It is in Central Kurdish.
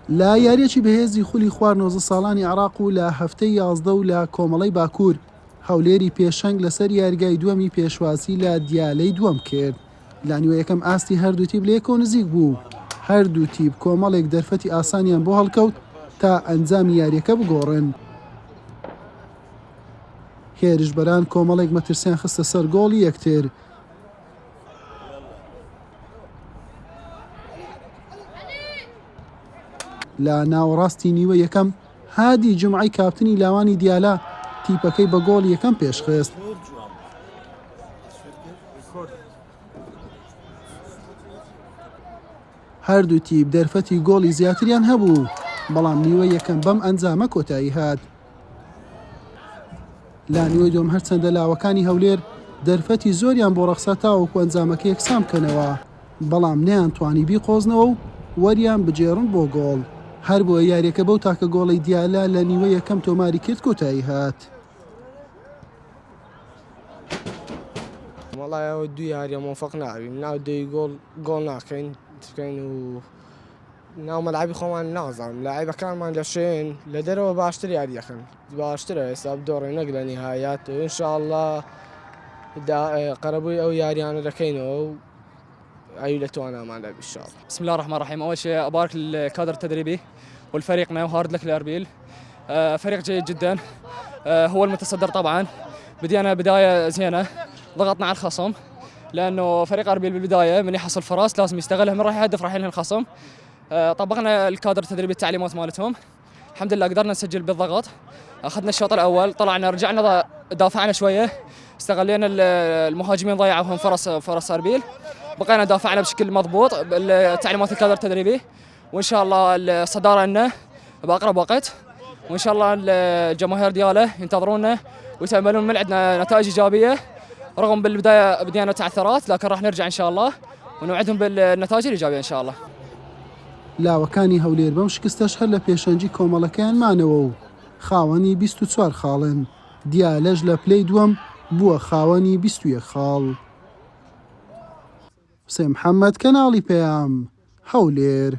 لا یاریەکی بەهێزی خولی خوار 19 ساڵانی عراق و لە هەفتەی 11 و لە کۆمەڵەی باکوور هەولێری پێشەنگ لەسەر یاریگای دووەمی پێشوازی لە دیالەی دووەم کرد. لە نیوە یەکەم ئاستی هەردوو تیب لە یەکەوە نزیک بوو. هەردوو تیب کۆمەڵێک دەرفەتی ئاسانیان بۆ هەڵکەوت تا ئەنجامی یاریەکە بگۆڕن. هێرشبەران کۆمەڵێک مەترسیان خستە سەر گۆڵی یەکتر. لە ناوەڕاستی نیوە یەکەم هادی جمعی کاپتنی لاوانی دیالە تیپەکەی بە گۆڵ یەکەم پێشخست. هەردوو تیپ دەرفەتی گۆڵی زیاتریان هەبوو، بەڵام نیوە یەکەم بەم ئەنجامە کۆتایی هات. لا نیوەی دوم هەرچەندە لاوەکانی هەولێر دەرفەتی زۆریان بۆ ڕەخسا تاوەکو ئەنجامەکە یەکسان بکەنەوە، بەڵام نەیانتوانی بیقۆزنەوە و وەریان بجێڕن بۆ گۆڵ. هەر بۆ یاریەکە بەو تاکە گۆڵی دیالە لە نیوە یەکەم تۆماری کرد کۆتایی هات. وڵای ئەوە دوو یاریە مۆفەق ناوین، ناو دوی گۆڵ ناکەین بکەین و ناو مەلعبی خۆمان نازانم، لاعیبەکانمان لە شوێن لە دەرەوە باشتر یاریەکەن، باشترە ئێستا بدۆڕێ نەک لە نیهایەت و ئینشاءڵڵا قەرەبووی ئەو یاریانە دەکەینەوە و أي لتوانا إن شاء الله. بسم الله الرحمن الرحيم. أول شيء أبارك الكادر التدريبي والفريقنا وهارد لك لأربيل. فريق جيد جدا، هو المتصدر طبعا. بدينا بداية زينة، ضغطنا على الخصم لأنه فريق أربيل بالبداية من يحصل فرص لازم يستغلها، من راح يهدف راح ينهي الخصم. طبقنا الكادر التدريبي التعليمات مالتهم، الحمد لله قدرنا نسجل بالضغط. أخذنا الشوط الأول، طلعنا رجعنا دافعنا شوية، استغلينا المهاجمين ضيعوهم فرص أربيل، بقينا دافعنا بشكل مضبوط بالتعليمات الكادر التدريبي، وان شاء الله الصداره لنا باقرب وقت، وان شاء الله الجماهير دياله ينتظرونا ويتاملون من عندنا نتائج ايجابيه، رغم بالبدايه بدينا تعثرات لكن راح نرجع ان شاء الله ونوعدهم بالنتائج الايجابيه ان شاء الله. لاوەکانی هەولێر بەم شکستەش هەر لە پێشەنگی کۆمەڵەکەیانمانەوە و خاوەنی 24 خاڵن. دیالەش لە پلەی دووەم بووە خاوەنی 21 خاڵ. حسين محمد، كنالي بيام، هەولێر.